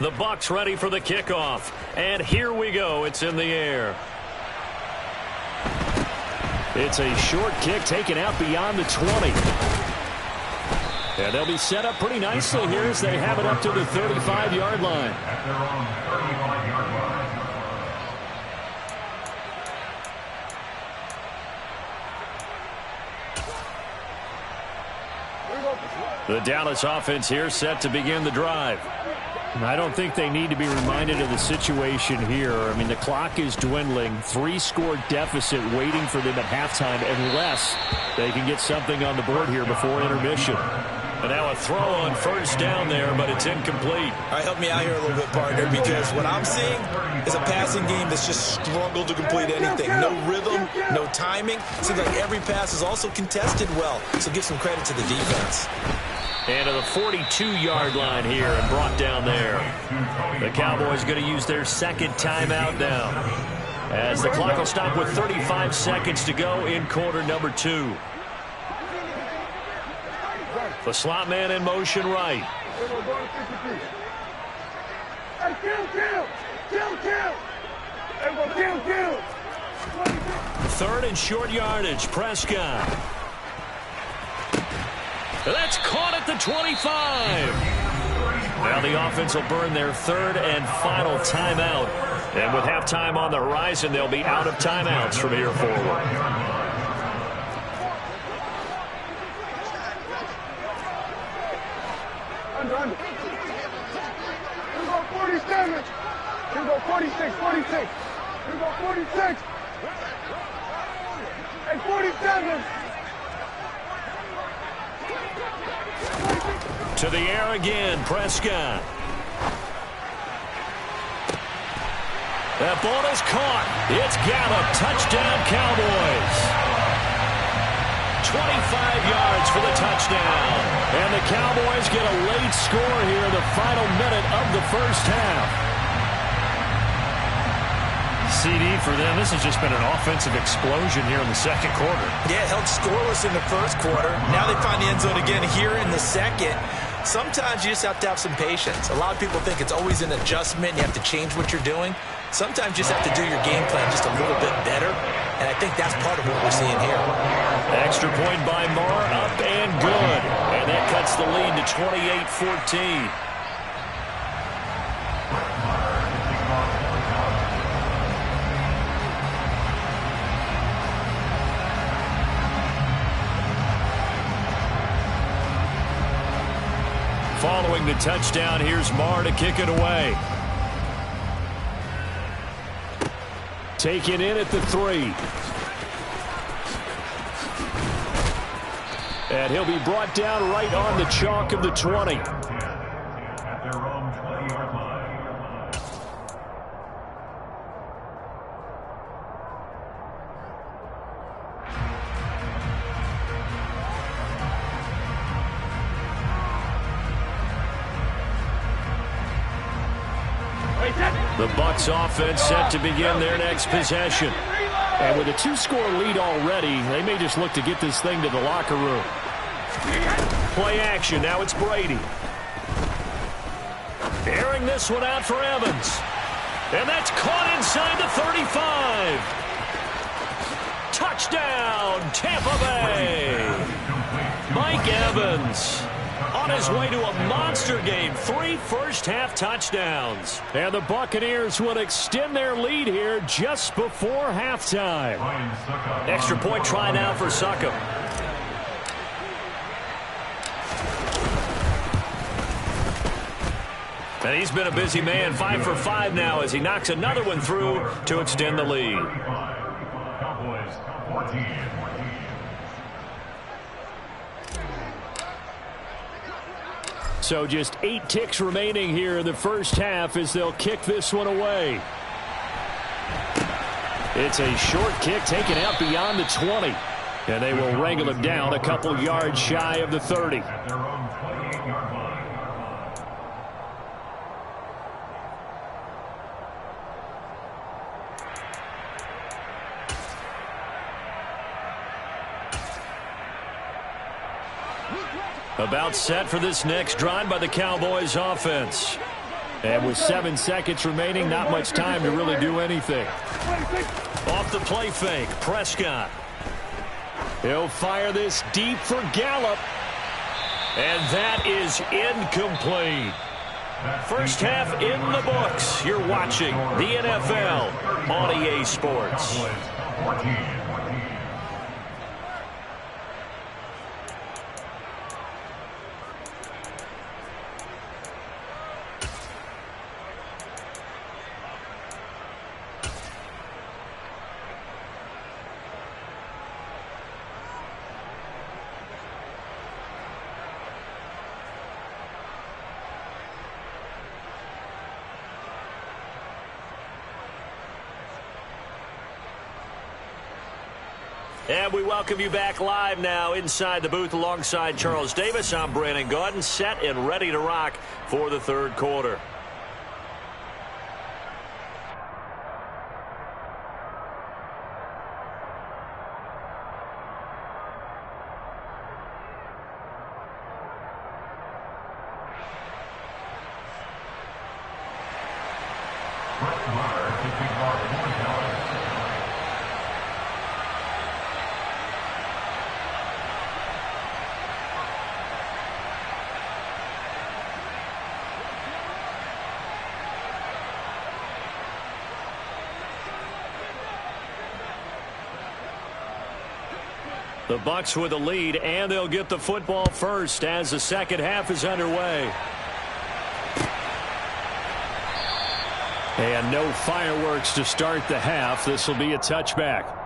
The Bucs ready for the kickoff. And here we go. It's in the air. It's a short kick taken out beyond the 20. And they'll be set up pretty nicely here as they have it up to the 35-yard line. At their own 35-yard line. The Dallas offense here set to begin the drive. I don't think they need to be reminded of the situation here. I mean, the clock is dwindling. 3-score deficit waiting for them at halftime unless they can get something on the board here before intermission. And now a throw on first down there, but it's incomplete. All right, help me out here a little bit, partner, because what I'm seeing is a passing game that's just struggled to complete anything. No rhythm, no timing. Seems like every pass is also contested well, so give some credit to the defense. And to the 42-yard line here and brought down there. The Cowboys going to use their second timeout now, as the clock will stop with 35 seconds to go in quarter number 2. The slot man in motion right. Third and short yardage. Prescott. That's caught at the 25. Now the offense will burn their third and final timeout. And with halftime on the horizon, they'll be out of timeouts from here forward. Here go 47. Here go 46, 46. Here go 46. And 47. To the air again, Prescott. That ball is caught. It's Gallup. Touchdown, Cowboys. 25 yards for the touchdown. And the Cowboys get a late score here in the final minute of the first half. CD for them, this has just been an offensive explosion here in the second quarter. Yeah, held scoreless in the first quarter. Now they find the end zone again here in the second. Sometimes you just have to have some patience. A lot of people think it's always an adjustment. You have to change what you're doing. Sometimes you just have to do your game plan just a little bit better. And I think that's part of what we're seeing here. Extra point by Marr, up and good. And that cuts the lead to 28-14. Following the touchdown, here's Marr to kick it away. Taken in at the 3. And he'll be brought down right on the chalk of the 20. At their own 20-yard line. The Bucs offense set to begin their next possession. And with a 2-score lead already, they may just look to get this thing to the locker room. Play action. Now it's Brady. Airing this one out for Evans. And that's caught inside the 35. Touchdown, Tampa Bay. Mike Evans on his way to a monster game. 3 first-half touchdowns. And the Buccaneers will extend their lead here just before halftime. Extra point try now for Succop. And he's been a busy man. 5 for 5 now as he knocks another one through to extend the lead. Cowboys 14. So just 8 ticks remaining here in the first half as they'll kick this one away. It's a short kick taken out beyond the 20. And they will wrangle him down a couple yards shy of the 30. At their own 28-yard line. About set for this next drive by the Cowboys offense. And with 7 seconds remaining, not much time to really do anything. Off the play fake, Prescott. He'll fire this deep for Gallup. And that is incomplete. First half in the books. You're watching the NFL on EA Sports. And we welcome you back live now inside the booth alongside Charles Davis. I'm Brandon Gaudin, set and ready to rock for the third quarter. The Bucs with a lead, and they'll get the football first as the second half is underway. And no fireworks to start the half. This will be a touchback.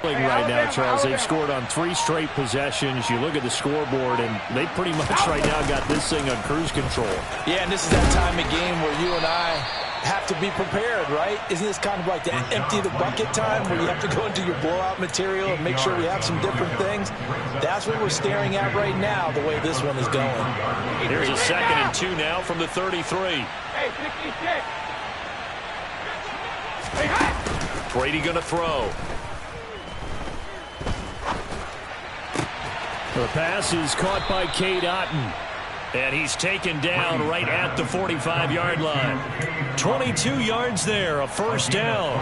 Right now, Charles, they've scored on 3 straight possessions. You look at the scoreboard, and they pretty much right now got this thing on cruise control. Yeah, and this is that time of game where you and I have to be prepared, right? Isn't this kind of like the empty the bucket time where you have to go into your blowout material and make sure we have some different things? That's what we're staring at right now, the way this one is going. Here's a 2nd and 2 now from the 33. Brady going to throw. The pass is caught by Cade Otton. And he's taken down right at the 45-yard line. 22 yards there, a first down.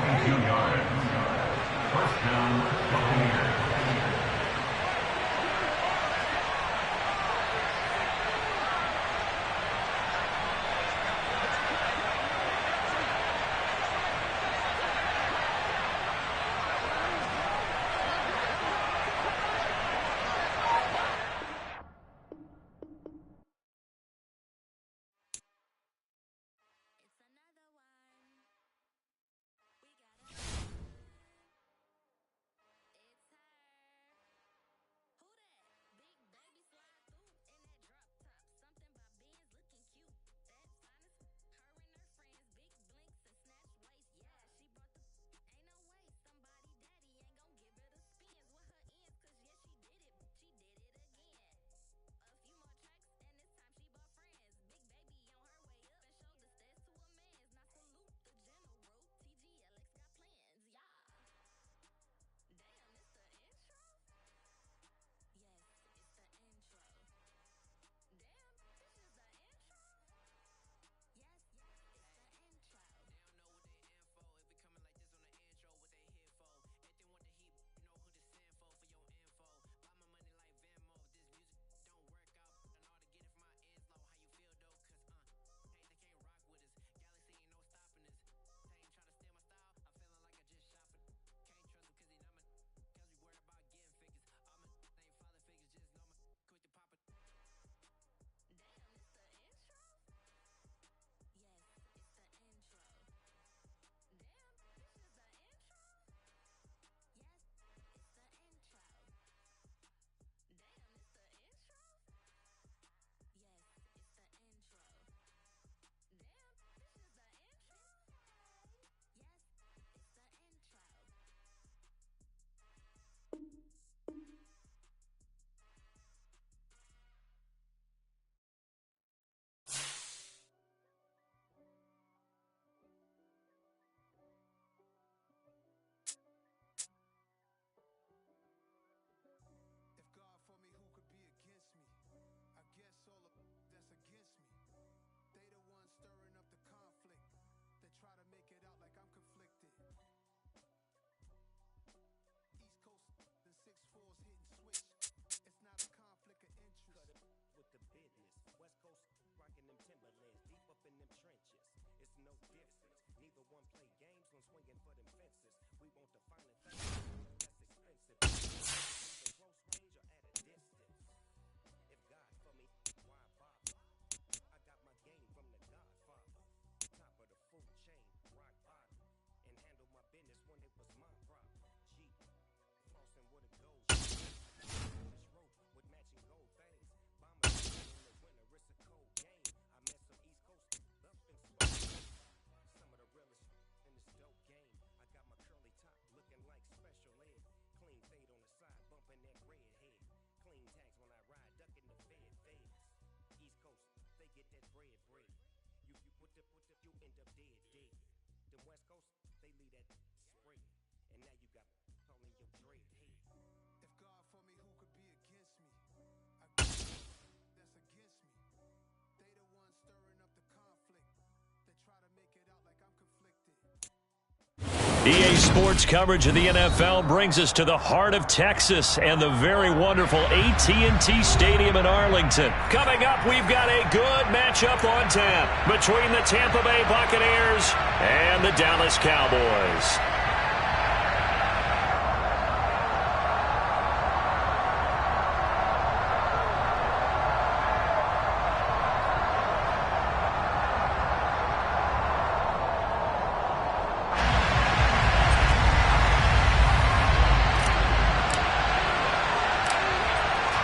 EA Sports coverage of the NFL brings us to the heart of Texas and the very wonderful AT&T Stadium in Arlington. Coming up, we've got a good matchup on tap between the Tampa Bay Buccaneers and the Dallas Cowboys.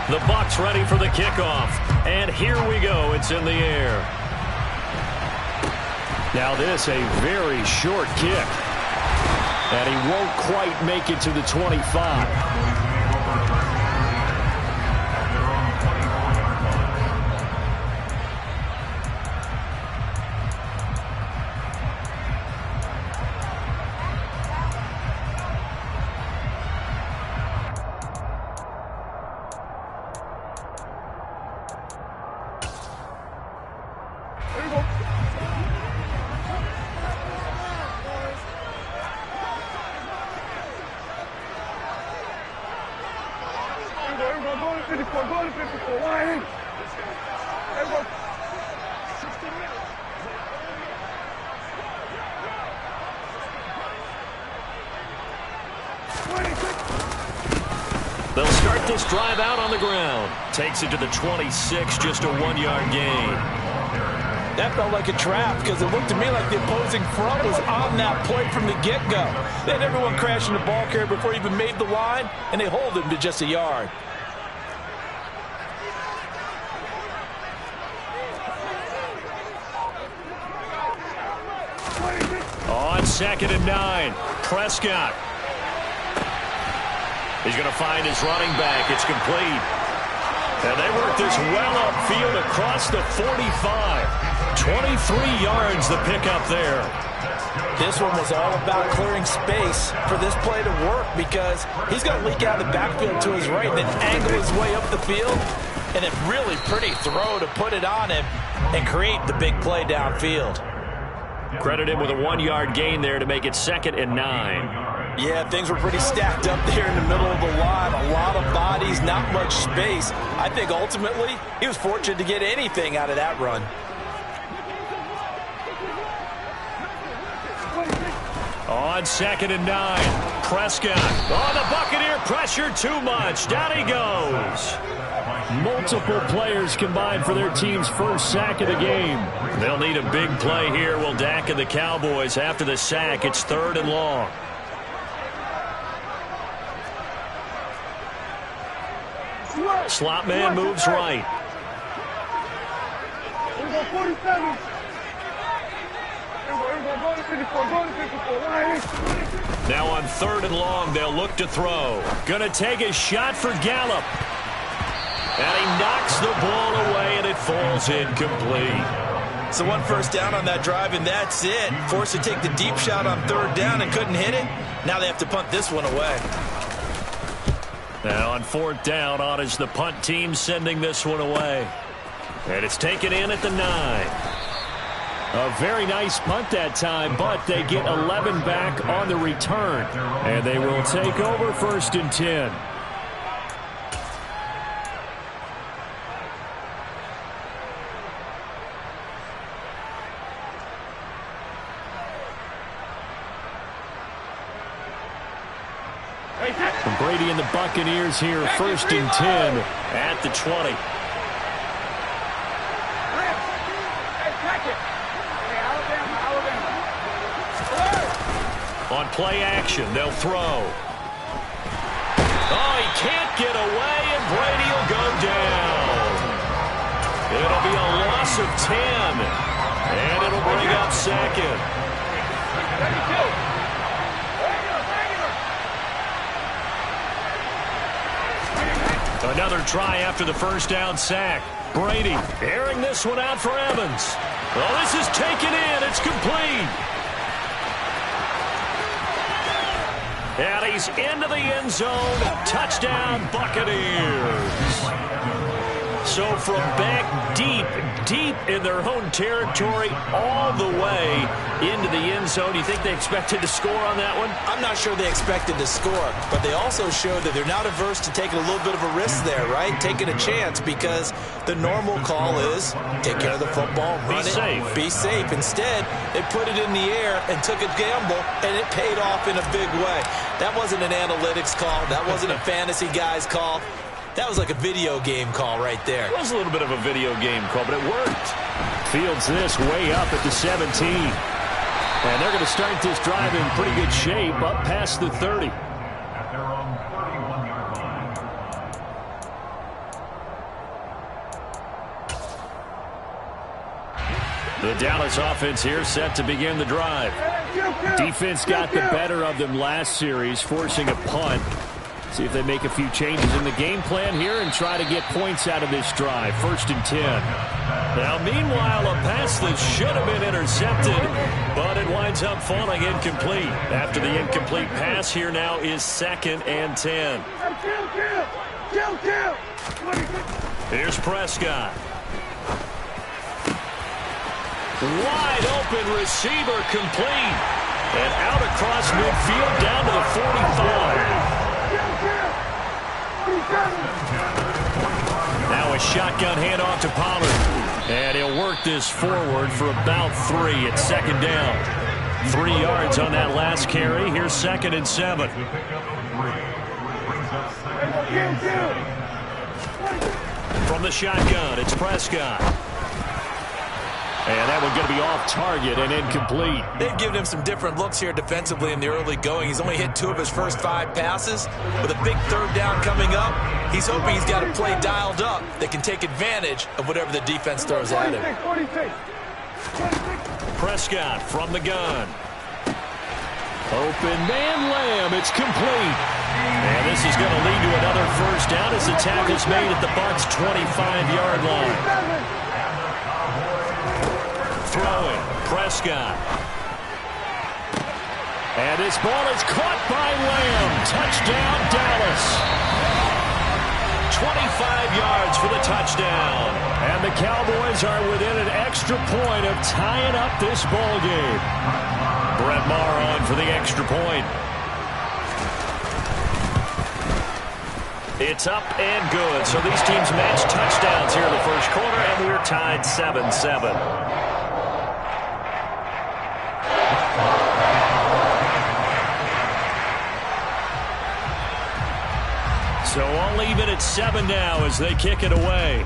The Bucs ready for the kickoff. And here we go. It's in the air. Now this a very short kick. And he won't quite make it to the 25. They'll start this drive out on the ground. Takes it to the 26, just a 1-yard gain. That felt like a trap because it looked to me like the opposing front was on that play from the get-go. They had everyone crashing the ball carrier before he even made the line, and they hold him to just a yard. On 2nd and 9, Prescott. He's going to find his running back. It's complete. And they work this well upfield across the 45. 23 yards the pickup there. This one was all about clearing space for this play to work because he's going to leak out of the backfield to his right and then angle his way up the field. And a really pretty throw to put it on him and create the big play downfield. Credit him with a 1-yard gain there to make it 2nd and 9. Yeah, things were pretty stacked up there in the middle of the line. A lot of bodies, not much space. I think ultimately he was fortunate to get anything out of that run. On 2nd and 9, Prescott. Oh, the Buccaneer pressure too much. Down he goes. Multiple players combined for their team's first sack of the game. They'll need a big play here. Will Dak and the Cowboys after the sack. It's 3rd and long. Slot man moves right. Now on 3rd and long, they'll look to throw. Gonna take a shot for Gallup. And he knocks the ball away, and it falls incomplete. So 1 first down on that drive, and that's it. Forced to take the deep shot on 3rd down and couldn't hit it. Now they have to punt this one away. Now on 4th down, on is the punt team sending this one away. And it's taken in at the 9. A very nice punt that time, but they get 11 back on the return. And they will take over 1st and 10. Brady and the Buccaneers here, 1st and 10 at the 20. On play action, they'll throw. Oh, he can't get away, and Brady will go down. It'll be a loss of 10, and it'll bring up 2nd. Another try after the first down sack. Brady airing this one out for Evans. Oh, this is taken in. It's complete. And he's into the end zone. Touchdown, Buccaneers. So from back deep in their own territory, all the way into the end zone. Do you think they expected to score on that one? I'm not sure they expected to score, but they also showed that they're not averse to taking a little bit of a risk there, right? Taking a chance, because the normal call is take care of the football, run it, be safe. Instead, they put it in the air and took a gamble, and it paid off in a big way. That wasn't an analytics call. That wasn't a fantasy guy's call. That was like a video game call right there. It was a little bit of a video game call, but it worked. Fields this way up at the 17. And they're going to start this drive in pretty good shape up past the 30. At their own 31-yard line. The Dallas offense here set to begin the drive. Defense got the better of them last series, forcing a punt. See if they make a few changes in the game plan here and try to get points out of this drive. 1st and 10. Now, meanwhile, a pass that should have been intercepted, but it winds up falling incomplete. After the incomplete pass, here now is 2nd and 10. Here's Prescott. Wide open receiver complete. And out across midfield down to the 45. Now a shotgun handoff to Pollard. And he'll work this forward for about 3 at 2nd down. 3 yards on that last carry. Here's 2nd and 7. From the shotgun, it's Prescott. And that one going to be off target and incomplete. They've given him some different looks here defensively in the early going. He's only hit 2 of his first 5 passes. With a big 3rd down coming up, he's hoping he's got a play dialed up that can take advantage of whatever the defense throws at him. Prescott from the gun. Open man Lamb. It's complete. And this is going to lead to another 1st down as the tackle's made at the Bucs' 25-yard line. Throwing, Prescott. And this ball is caught by Lamb. Touchdown, Dallas. 25 yards for the touchdown. And the Cowboys are within an extra point of tying up this ball game. Brett Maher on for the extra point. It's up and good. So these teams match touchdowns here in the 1st quarter, and we're tied 7-7. So all even at 7 now as they kick it away.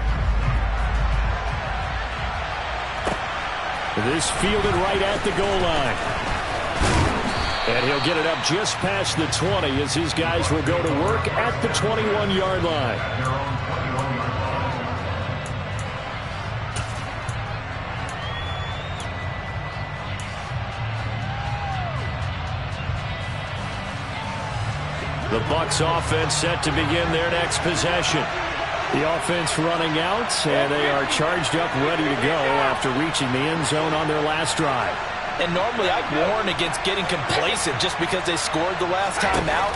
This fielded right at the goal line. And he'll get it up just past the 20 as his guys will go to work at the 21-yard line. The Bucs offense set to begin their next possession. The offense running out, and they are charged up, ready to go after reaching the end zone on their last drive. And normally I'd warn against getting complacent just because they scored the last time out.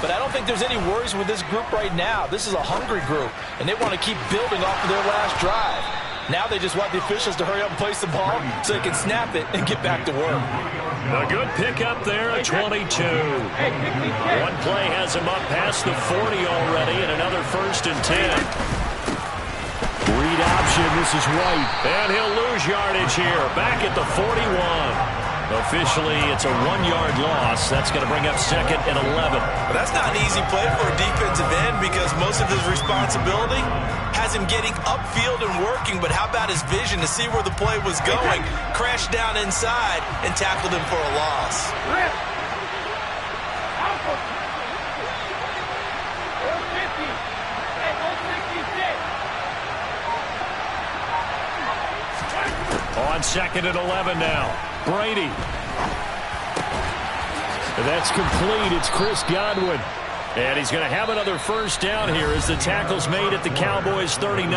But I don't think there's any worries with this group right now. This is a hungry group, and they want to keep building off of their last drive. Now they just want the officials to hurry up and place the ball so they can snap it and get back to work. A good pickup there at 22. One play has him up past the 40 already, and another 1st and 10. Read option, this is White. And he'll lose yardage here, back at the 41. Officially, it's a 1-yard loss. That's going to bring up 2nd and 11. But that's not an easy play for a defensive end because most of his responsibility has him getting upfield and working. But how about his vision to see where the play was going? Crashed down inside and tackled him for a loss. On 2nd and 11 now. Brady. That's complete. It's Chris Godwin. And he's going to have another first down here as the tackle's made at the Cowboys 39.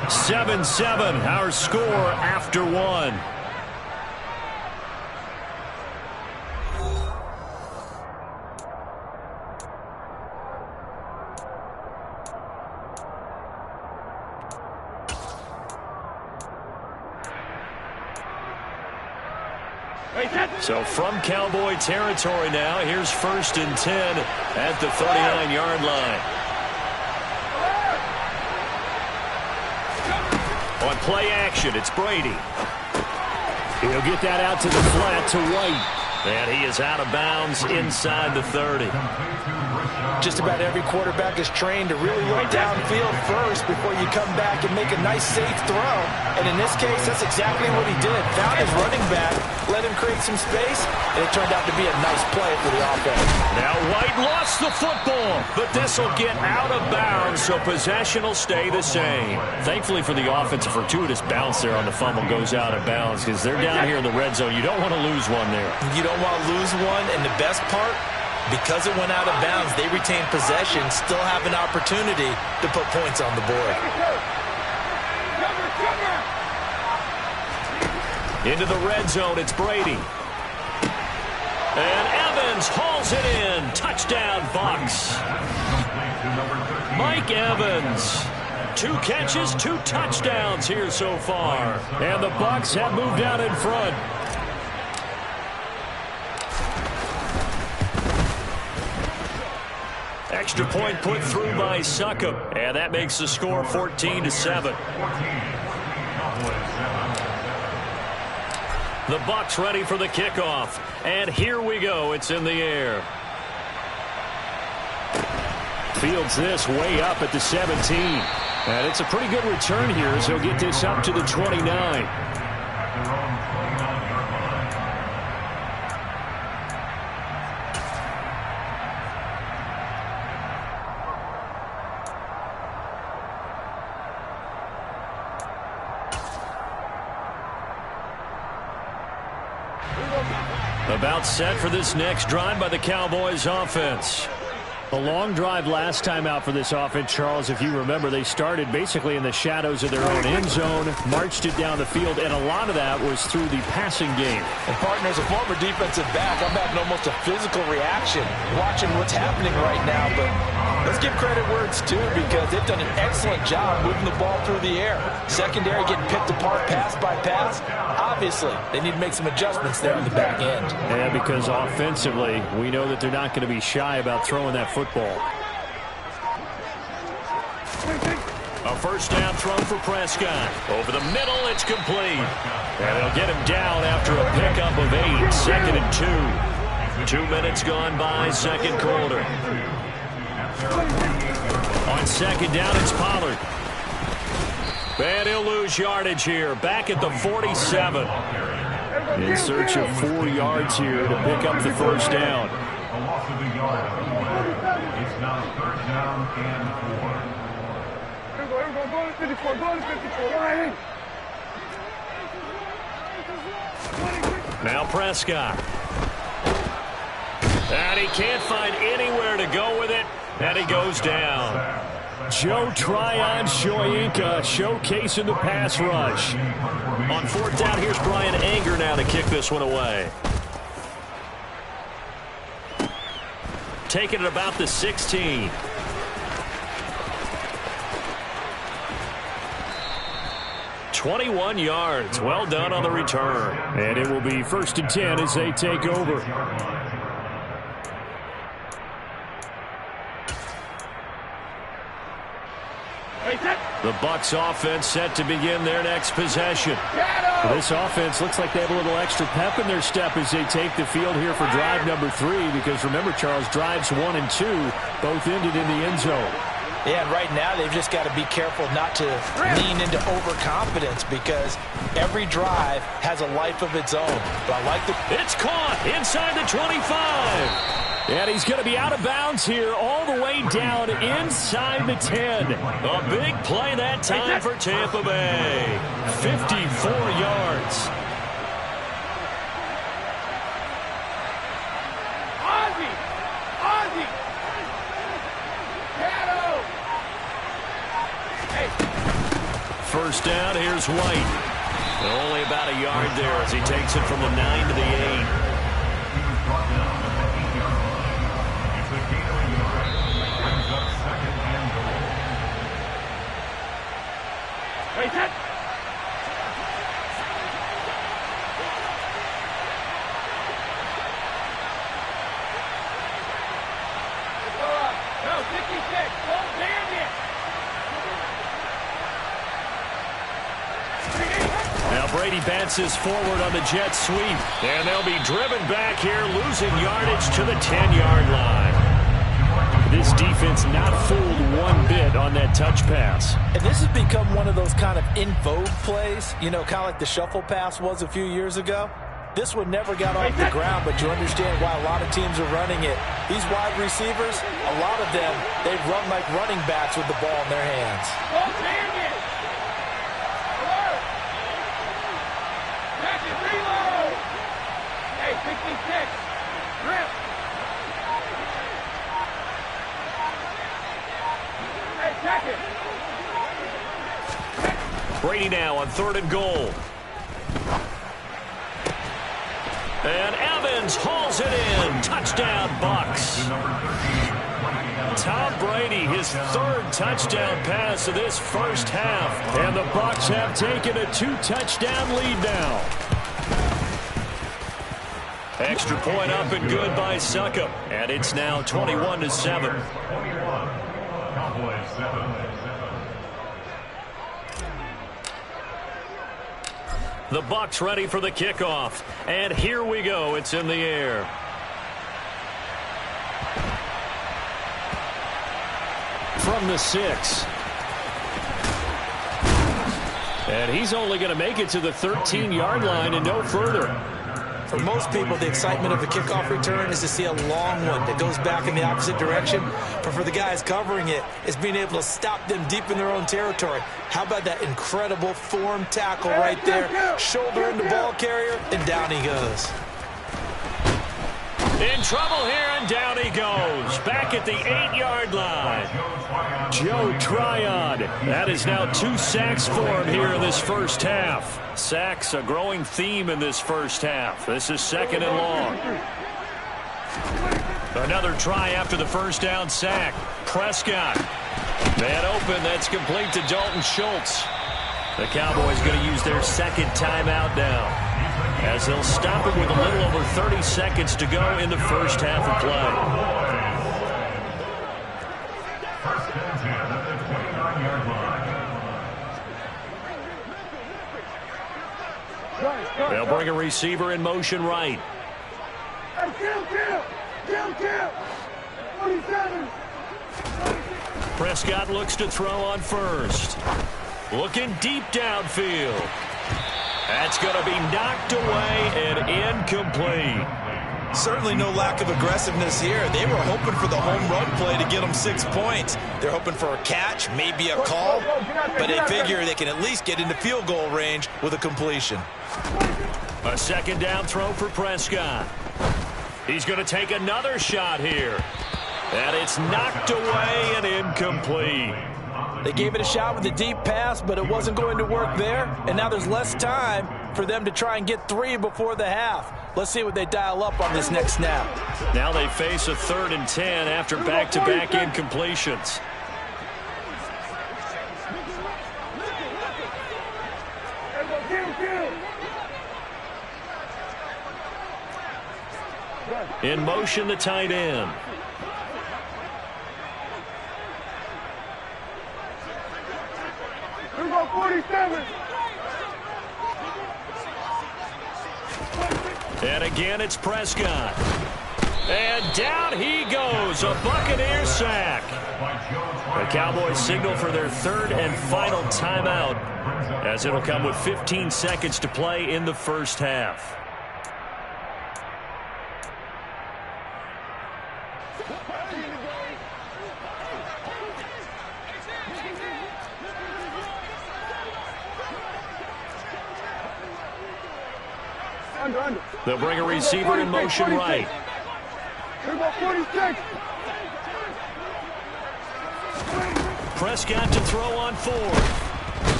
7-7, our score after one. So from Cowboy territory now, here's 1st and 10 at the 39-yard line. On play action, it's Brady. He'll get that out to the flat to White. And he is out of bounds inside the 30. Just about every quarterback is trained to really look downfield first before you come back and make a nice, safe throw. And in this case, that's exactly what he did. Found his running back, let him create some space, and it turned out to be a nice play for the offense. Now White lost the football, but this will get out of bounds, so possession will stay the same. Thankfully for the offense, a fortuitous bounce there on the fumble goes out of bounds because they're down here in the red zone. You don't want to lose one there. You don't want to lose one, and the best part, because it went out of bounds, they retain possession, still have an opportunity to put points on the board. Into the red zone, it's Brady. And Evans hauls it in. Touchdown, Bucs. Mike Evans. 2 catches, 2 touchdowns here so far. And the Bucs have moved out in front. Extra point put through by Succop. And that makes the score 14-7. The Bucs ready for the kickoff. And here we go. It's in the air. Fields this way up at the 17. And it's a pretty good return here as he'll get this up to the 29. About set for this next drive by the Cowboys offense. A long drive last time out for this offense, Charles. If you remember, they started basically in the shadows of their own end zone, marched it down the field, and a lot of that was through the passing game. And partners, a former defensive back, I'm having almost a physical reaction watching what's happening right now. But let's give credit where it's due because they've done an excellent job moving the ball through the air. Secondary getting picked apart pass by pass. Obviously, they need to make some adjustments there on the back end. Yeah, because offensively, we know that they're not going to be shy about throwing that football. A first down throw for Prescott. Over the middle, it's complete. And they'll get him down after a pickup of 8. 2nd and 2. 2 minutes gone by, second quarter. On second down, it's Pollard. And he'll lose yardage here. Back at the 47. In search of 4 yards here to pick up the first down. A loss of a yard. It's now 3rd down and 4. Now Prescott. And he can't find anywhere to go with it. And he goes down. Joe Tryon Shoyinka showcasing the pass rush. On 4th down, here's Brian Anger now to kick this one away. Taking it about the 16. "21 yards. Well done on the return. And it will be 1st and 10 as they take over. The Bucs offense set to begin their next possession. This offense looks like they have a little extra pep in their step as they take the field here for drive number 3 because remember, Charles, drives 1 and 2 both ended in the end zone. Yeah, and right now they've just got to be careful not to lean into overconfidence because every drive has a life of its own. But I like the... It's caught inside the 25. And he's going to be out of bounds here all the way down inside the 10. A big play that time for Tampa Bay. 54 yards. first down. Here's White. Only about a yard there as he takes it from the 9 to the 8. He was brought down at the 8-yard line. It's a gain of a yard. Brings up second and goal. Hey, set. No, 56. Don't damn it. Now Brady bounces forward on the jet sweep. And they'll be driven back here, losing yardage to the 10-yard line. This defense not fooled one bit on that touch pass. And this has become one of those kind of in vogue plays, you know, kind of like the shuffle pass was a few years ago. This one never got off the ground, but you understand why a lot of teams are running it. These wide receivers, a lot of them, they run like running backs with the ball in their hands. Don't damn it. Alert. Back and reload. Hey, 66. Grip. Hey, check it. Brady now on 3rd and goal. And Evans hauls it in. Touchdown, Bucks. Tom Brady, his 3rd touchdown pass of this first half. And the Bucks have taken a 2-touchdown lead now. Extra point up and good by Suckup. And it's now 21-7. Cowboys 7. The Bucks ready for the kickoff. And here we go. It's in the air. From the 6. And he's only going to make it to the 13-yard line and no further. For most people, the excitement of a kickoff return is to see a long one that goes back in the opposite direction. But for the guys covering it, it's being able to stop them deep in their own territory. How about that incredible form tackle right there? Shoulder in the ball carrier, and down he goes. In trouble here, and down he goes. Back at the 8-yard line. Joe Tryon. That is now 2 sacks for him here in this first half. Sacks, a growing theme in this first half. This is 2nd and long. Another try after the first down sack. Prescott. Man open, that's complete to Dalton Schultz. The Cowboys going to use their 2nd timeout now, as they'll stop it with a little over 30 seconds to go in the first half of play. First and 10 at the 29-yard line. They'll bring a receiver in motion right. Hey, kill. 47. Prescott looks to throw on first. Looking deep downfield. That's going to be knocked away and incomplete. Certainly no lack of aggressiveness here. They were hoping for the home run play to get them 6 points. They're hoping for a catch, maybe a call, but they figure they can at least get into field goal range with a completion. A 2nd down throw for Prescott. He's going to take another shot here. And it's knocked away and incomplete. They gave it a shot with a deep pass, but it wasn't going to work there. And now there's less time for them to try and get 3 before the half. Let's see what they dial up on this next snap. Now they face a 3rd and 10 after back-to-back incompletions. In motion, the tight end. Here we go, 47. And again, it's Prescott. And down he goes, a Buccaneer sack. The Cowboys signal for their 3rd and final timeout, as it'll come with 15 seconds to play in the first half. Under. They'll bring a receiver in motion right. Here we go, 46. Prescott to throw on 4th.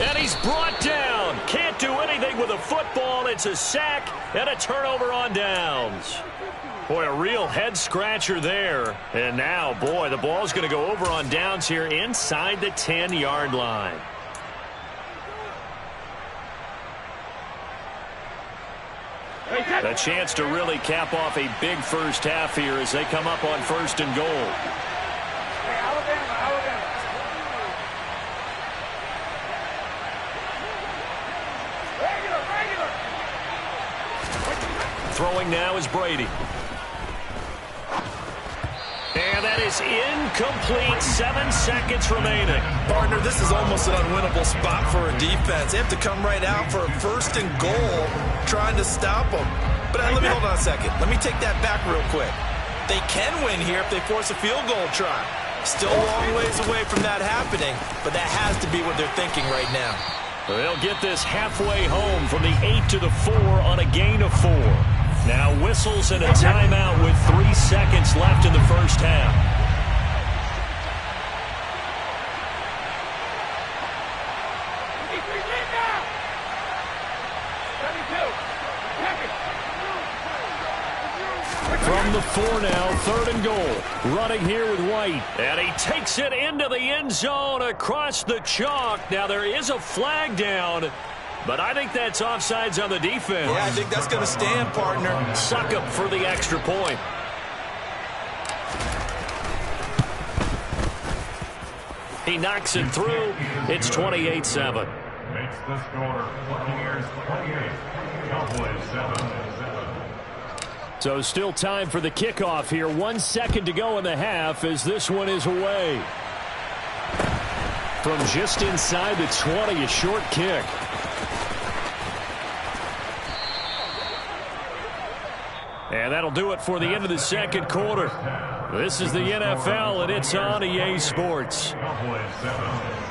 And he's brought down. Can't do anything with a football. It's a sack and a turnover on downs. Boy, a real head-scratcher there. And now, boy, the ball's going to go over on downs here inside the 10-yard line. A chance to really cap off a big first half here as they come up on 1st and goal. Throwing now is Brady. And that is incomplete. 7 seconds remaining. Partner, this is almost an unwinnable spot for a defense. They have to come right out for a 1st and goal, trying to stop them. But let me hold on a second. Let me take that back real quick. They can win here if they force a field goal try. Still a long ways away from that happening, but that has to be what they're thinking right now. They'll get this halfway home from the 8 to the 4 on a gain of 4. Now whistles and a timeout with 3 seconds left in the first half. From the 4 now, 3rd and goal. Running here with White. And he takes it into the end zone across the chalk. Now there is a flag down, but I think that's offsides on the defense. Yeah, I think that's going to stand, partner. Suck up for the extra point. He knocks it through. It's 28-7. Makes the score Buccaneers 28, Cowboys 7. So still time for the kickoff here. 1 second to go in the half as this one is away. From just inside the 20, a short kick. And that'll do it for the end of the second quarter. This is the NFL, and it's on EA Sports. Cowboys 7.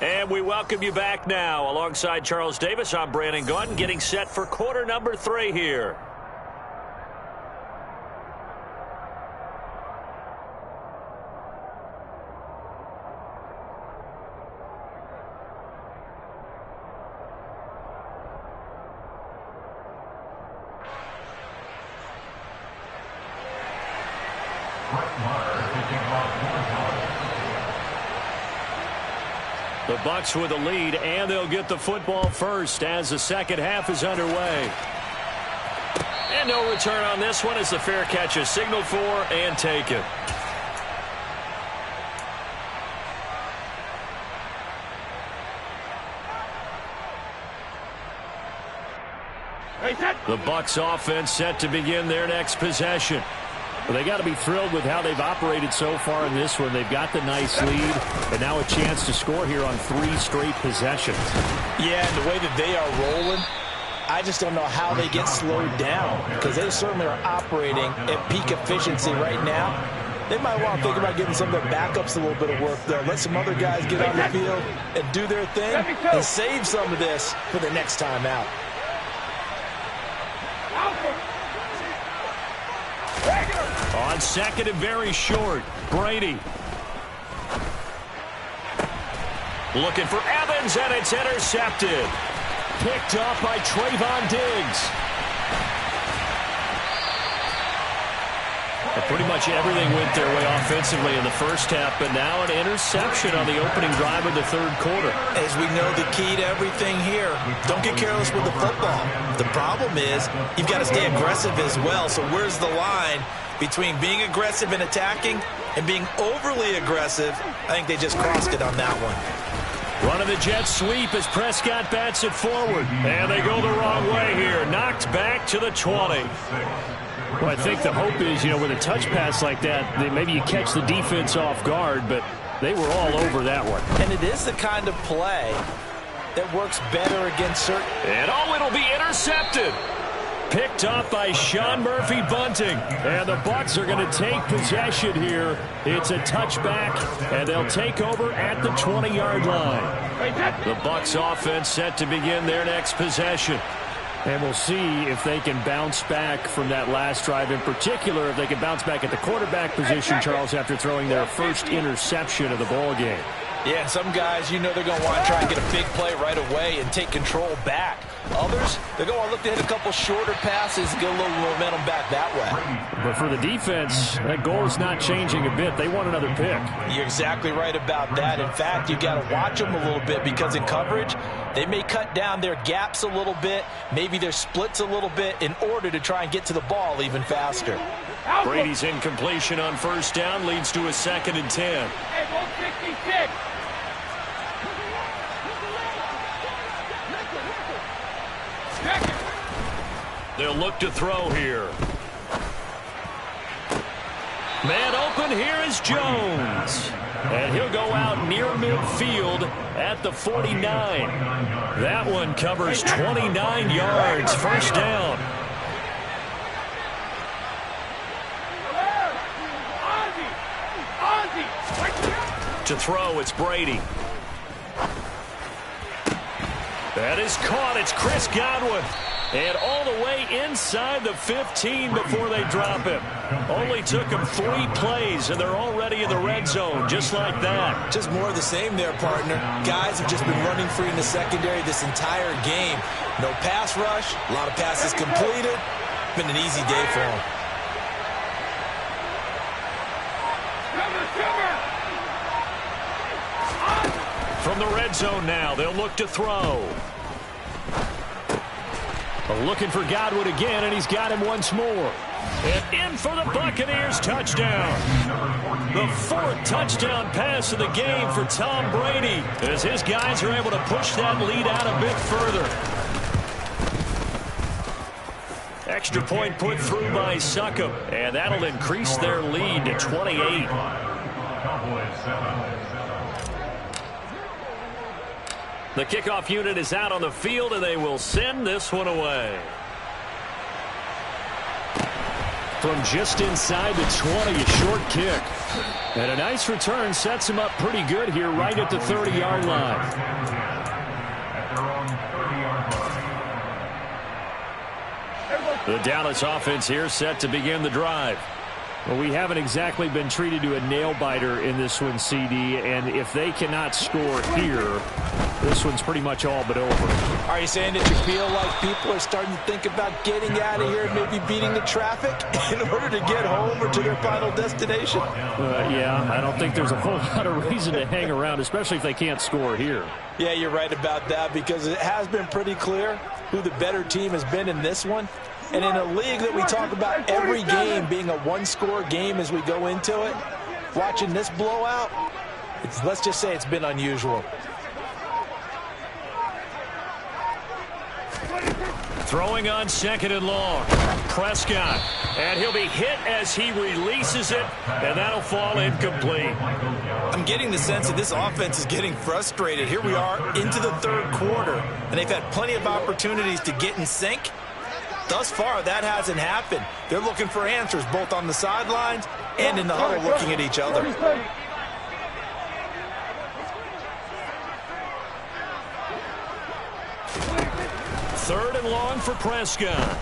And we welcome you back now. Alongside Charles Davis, I'm Brandon Gaudin, getting set for quarter number 3 here. The Bucs with a lead, and they'll get the football first as the second half is underway. And no return on this one as the fair catch is signaled for and taken. The Bucs offense set to begin their next possession. Well, they got to be thrilled with how they've operated so far in this one. They've got the nice lead, and now a chance to score here on 3 straight possessions. Yeah, and the way that they are rolling, I just don't know how they get slowed down, because they certainly are operating at peak efficiency right now. They might want to think about giving some of their backups a little bit of work, though. Let some other guys get on the field and do their thing and save some of this for the next time out. On second and very short, Brady. Looking for Evans, and it's intercepted. Picked up by Trayvon Diggs. And pretty much everything went their way offensively in the first half, but now an interception on the opening drive of the third quarter. As we know, the key to everything here, don't get careless with the football. The problem is you've got to stay aggressive as well. So where's the line between being aggressive and attacking and being overly aggressive? I think they just crossed it on that one. Running the jet sweep as Prescott bats it forward. And they go the wrong way here. Knocked back to the 20. Well, I think the hope is, with a touch pass like that, maybe you catch the defense off guard, but They were all over that one. And it is the kind of play that works better against certain. And it'll be intercepted. Picked off by Sean Murphy-Bunting. And the Bucs are going to take possession here. It's a touchback, and they'll take over at the 20-yard line. The Bucs offense set to begin their next possession. And we'll see if they can bounce back from that last drive. In particular, if they can bounce back at the quarterback position, Charles, after throwing their first interception of the ball game. Yeah, some guys, they're going to want to try and get a big play right away and take control back. Others, they're going to look to hit a couple shorter passes and get a little momentum back that way. But for the defense, that goal is not changing a bit. They want another pick. You're exactly right about that. In fact, you got to watch them a little bit because in coverage, they may cut down their gaps a little bit, maybe their splits a little bit in order to try and get to the ball even faster. Brady's incompletion on first down leads to a 2nd and 10. They'll look to throw here. Man open, here is Jones. And he'll go out near midfield at the 49. That one covers 29 yards. First down. To throw, it's Brady. That is caught. It's Chris Godwin. And all the way inside the 15 before they drop him. Only took him 3 plays, and they're already in the red zone, just like that. Just more of the same there, partner. Guys have just been running free in the secondary this entire game. No pass rush, a lot of passes completed. Been an easy day for them. From the red zone now, they'll look to throw. Looking for Godwin again, and he's got him once more. And in for the Buccaneers, touchdown. The 4th touchdown pass of the game for Tom Brady, as his guys are able to push that lead out a bit further. Extra point put through by Succop, and that'll increase their lead to 28. The kickoff unit is out on the field, and they will send this one away. From just inside the 20, a short kick. And a nice return sets him up pretty good here right at the 30-yard line. The Dallas offense here set to begin the drive. Well, we haven't exactly been treated to a nail-biter in this one, CD, and if they cannot score here, this one's pretty much all but over. Are you saying that you feel like people are starting to think about getting out of here and maybe beating the traffic in order to get home or to their final destination? Yeah, I don't think there's a whole lot of reason to hang around, especially if they can't score here. Yeah, you're right about that, because it has been pretty clear who the better team has been in this one. And in a league that we talk about every game being a one-score game as we go into it, watching this blowout, let's just say it's been unusual. Throwing on 2nd and long. Prescott. And he'll be hit as he releases it, and that'll fall incomplete. I'm getting the sense that this offense is getting frustrated. Here we are into the 3rd quarter, and they've had plenty of opportunities to get in sync. Thus far, that hasn't happened. They're looking for answers both on the sidelines and in the huddle looking at each other. 3rd and long for Prescott.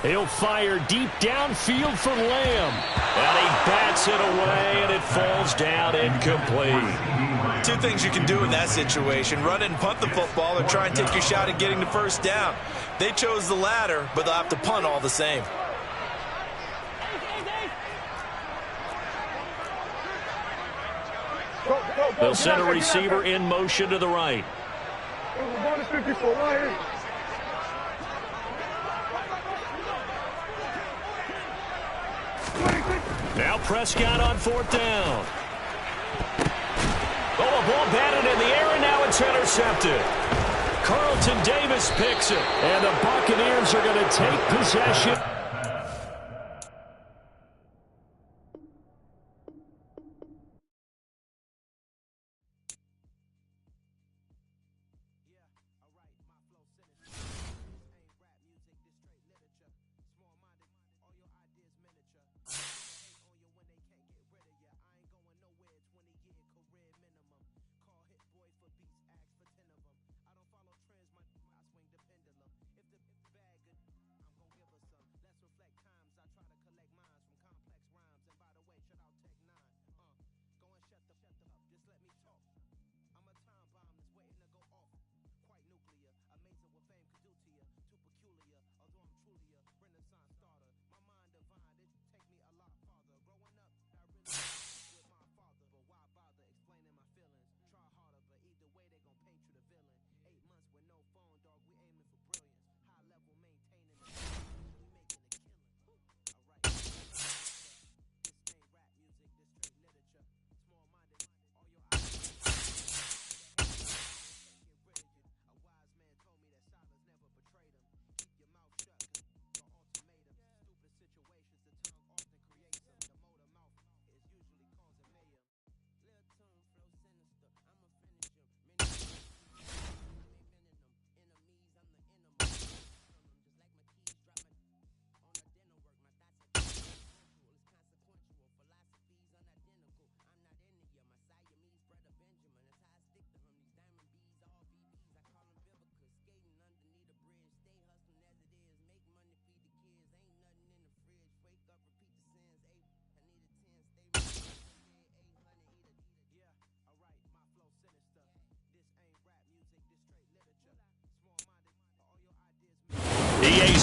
He'll fire deep downfield for Lamb. And he bats it away, and it falls down incomplete. 2 things you can do in that situation: run and punt the football, or try and take your shot at getting the first down. They chose the latter, but they'll have to punt all the same. They'll send a receiver in motion to the right. Now Prescott on 4th down. Oh, a ball batted in the air, and now it's intercepted. Carlton Davis picks it, and the Buccaneers are going to take possession.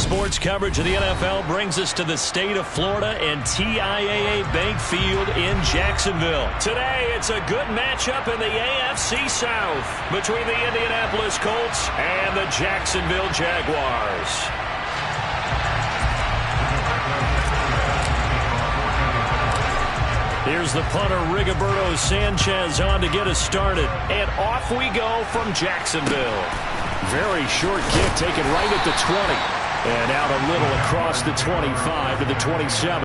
Sports coverage of the NFL brings us to the state of Florida and TIAA Bank Field in Jacksonville. Today, it's a good matchup in the AFC South between the Indianapolis Colts and the Jacksonville Jaguars. Here's the punter, Rigoberto Sanchez, on to get us started. And off we go from Jacksonville. Very short kick taken right at the 20. And out a little across the 25 to the 27.